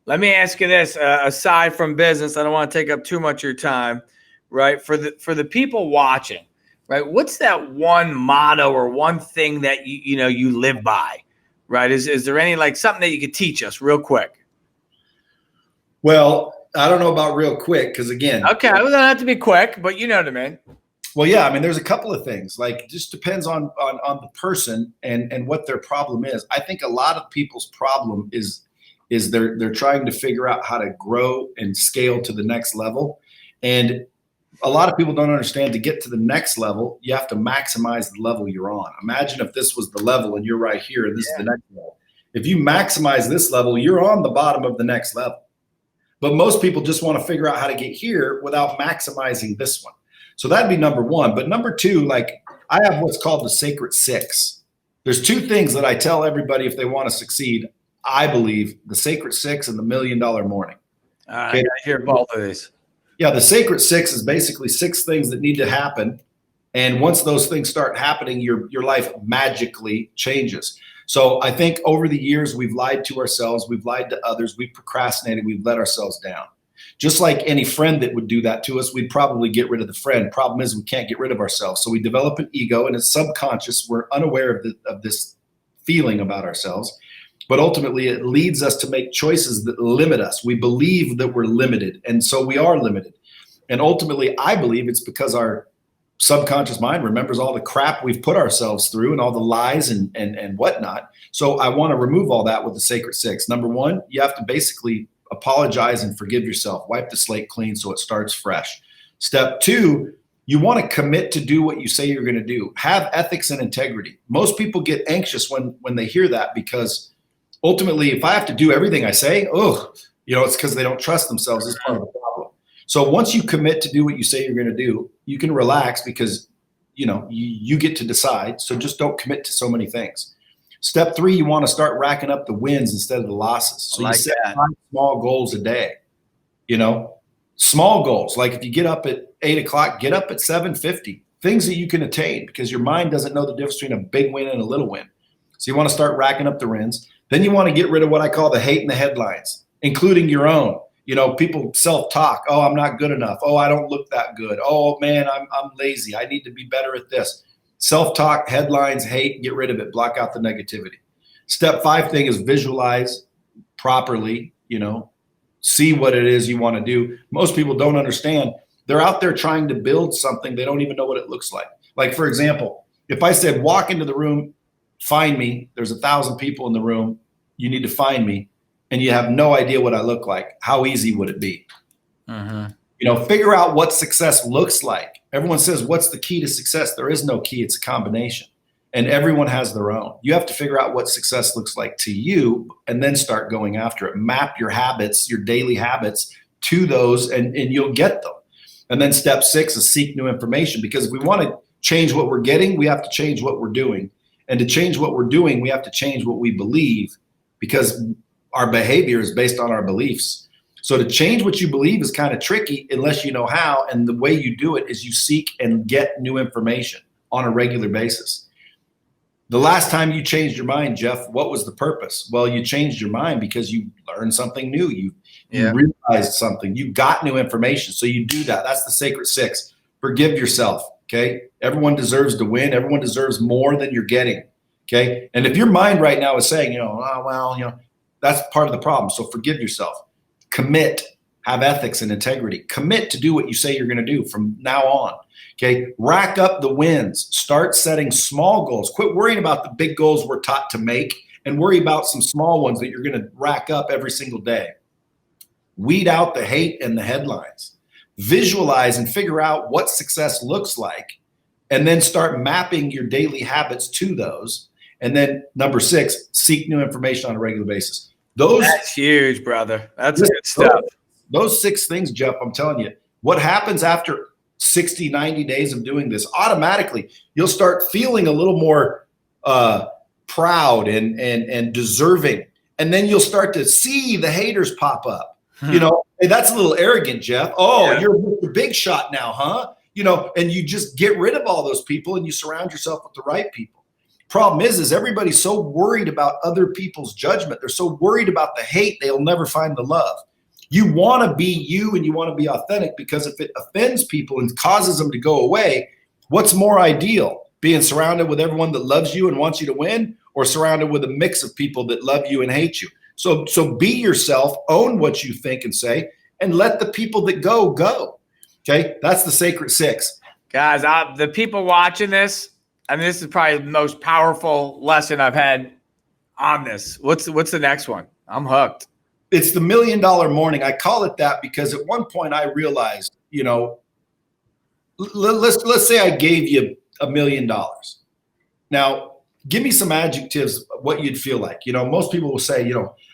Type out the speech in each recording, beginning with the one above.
Let me ask you this: aside from business, I don't want to take up too much of your time, right? For the people watching, right? What's that one motto or one thing that you live by, right? Is there any like something that you could teach us real quick? Well, I don't know about real quick because again, Okay, well, don't have to be quick, but you know what I mean. well, yeah, I mean, there's a couple of things. Like, it just depends on the person and what their problem is. I think a lot of people's problem is they're trying to figure out how to grow and scale to the next level, and a lot of people don't understand to get to the next level, you have to maximize the level you're on. Imagine if this was the level and you're right here and this is the next level. If you maximize this level, you're on the bottom of the next level. But most people just want to figure out how to get here without maximizing this one. So that'd be number one. But number two, like I have what's called the sacred six. There's two things that I tell everybody if they want to succeed. I believe the sacred six and the $1 million morning. I hear both of these. Yeah, the sacred six is basically six things that need to happen. And once those things start happening, your life magically changes. So I think over the years, we've lied to ourselves, we've lied to others, we've procrastinated, we've let ourselves down. Just like any friend that would do that to us, we'd probably get rid of the friend. Problem is, we can't get rid of ourselves. So we develop an ego, and it's subconscious. We're unaware of this feeling about ourselves. But ultimately, it leads us to make choices that limit us. We believe that we're limited, and so we are limited. And ultimately, I believe it's because our subconscious mind remembers all the crap we've put ourselves through and all the lies and whatnot. So I want to remove all that with the sacred six. Number one, you have to basically apologize and forgive yourself. Wipe the slate clean so it starts fresh. Step two, you want to commit to do what you say you're going to do. Have ethics and integrity. Most people get anxious when they hear that because ultimately, if I have to do everything I say, it's because they don't trust themselves. It's part of the problem. So once you commit to do what you say you're going to do, you can relax because, you get to decide. So just don't commit to so many things. Step three, you want to start racking up the wins instead of the losses. So you set 5 small goals a day, small goals. Like if you get up at 8 o'clock, get up at 7:50, things that you can attain because your mind doesn't know the difference between a big win and a little win. So you want to start racking up the wins. Then you want to get rid of what I call the hate in the headlines, including your own. People self-talk. Oh, I'm not good enough. Oh, I don't look that good. Oh, man, I'm lazy. I need to be better at this. Self-talk, headlines, hate, get rid of it. Block out the negativity. Step 5 thing is visualize properly, see what it is you want to do. Most people don't understand. They're out there trying to build something. They don't even know what it looks like. Like, for example, if I said, walk into the room, find me, there's 1,000 people in the room, you need to find me, and you have no idea what I look like, how easy would it be? Figure out what success looks like. Everyone says, what's the key to success? There is no key. It's a combination. And everyone has their own. You have to figure out what success looks like to you and then start going after it. Map your habits, your daily habits to those, and you'll get them. And then step 6 is seek new information, because if we want to change what we're getting, we have to change what we're doing. And to change what we're doing, we have to change what we believe, because our behavior is based on our beliefs. So to change what you believe is kind of tricky unless you know how. And the way you do it is you seek and get new information on a regular basis. The last time you changed your mind, Jeff, what was the purpose? Well, you changed your mind because you learned something new. You realized something. You got new information. So you do that. That's the sacred 6. Forgive yourself. Okay. Everyone deserves to win. Everyone deserves more than you're getting. Okay. And if your mind right now is saying, that's part of the problem. So forgive yourself. Commit, have ethics and integrity. Commit to do what you say you're going to do from now on. Okay. Rack up the wins. Start setting small goals. Quit worrying about the big goals we're taught to make and worry about some small ones that you're going to rack up every single day. Weed out the hate and the headlines. Visualize and figure out what success looks like, and then start mapping your daily habits to those. And then number 6, seek new information on a regular basis. That's huge, brother. That's good stuff. Those 6 things, Jeff, I'm telling you, what happens after 60, 90 days of doing this, automatically you'll start feeling a little more proud and deserving. And then you'll start to see the haters pop up. Hey, that's a little arrogant, Jeff. You're a big shot now, huh? And you just get rid of all those people and you surround yourself with the right people. Problem is everybody's so worried about other people's judgment. They're so worried about the hate, they'll never find the love. You want to be you and you want to be authentic, because if it offends people and causes them to go away, what's more ideal? Being surrounded with everyone that loves you and wants you to win, or surrounded with a mix of people that love you and hate you? So be yourself, own what you think and say, and let the people that go. Okay, that's the sacred six. Guys, the people watching this, I mean, this is probably the most powerful lesson I've had on this. What's the next one? I'm hooked. It's the $1 million morning. I call it that because at one point I realized, let's say I gave you $1 million. Now, give me some adjectives, what you'd feel like. Most people will say,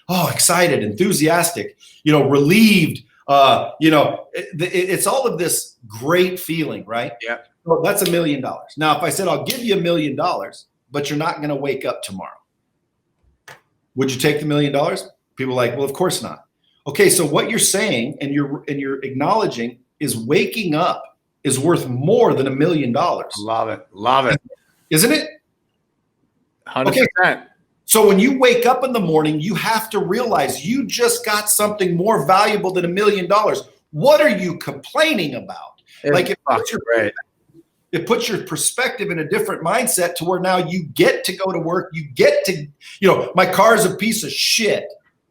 oh, excited, enthusiastic, relieved. It's all of this great feeling, right? Yeah. Well, that's $1 million. Now, if I said, I'll give you $1 million, but you're not going to wake up tomorrow, would you take the $1 million? People are like, well, of course not. Okay, so what you're saying and you're acknowledging is waking up is worth more than $1 million. Love it. Isn't it? 100%. Okay. So when you wake up in the morning, you have to realize you just got something more valuable than $1 million. What are you complaining about? It puts your perspective in a different mindset to where now you get to go to work. You get to, my car is a piece of shit.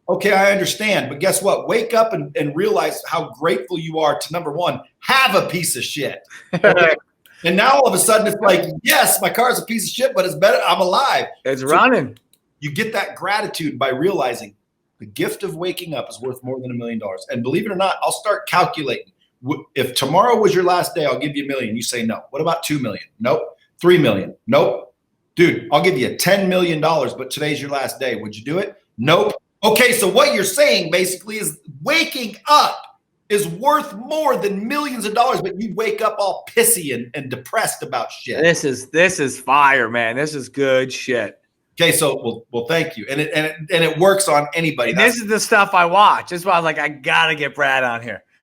Okay, I understand. But guess what? Wake up and realize how grateful you are to, number one, have a piece of shit. Okay? And now all of a sudden it's like, yes, my car is a piece of shit, but it's better. I'm alive. It's running. You get that gratitude by realizing the gift of waking up is worth more than $1 million. And believe it or not, I'll start calculating. If tomorrow was your last day, I'll give you $1 million. You say no. What about $2 million? Nope. $3 million? Nope. Dude, I'll give you $10 million, but today's your last day. Would you do it? Nope. Okay, so what you're saying basically is waking up is worth more than millions of dollars, but you wake up all pissy and depressed about shit. This is fire, man. This is good shit. Okay, so well, thank you, and it works on anybody. This is the stuff I watch. That's why I was like, I gotta get Brad on here.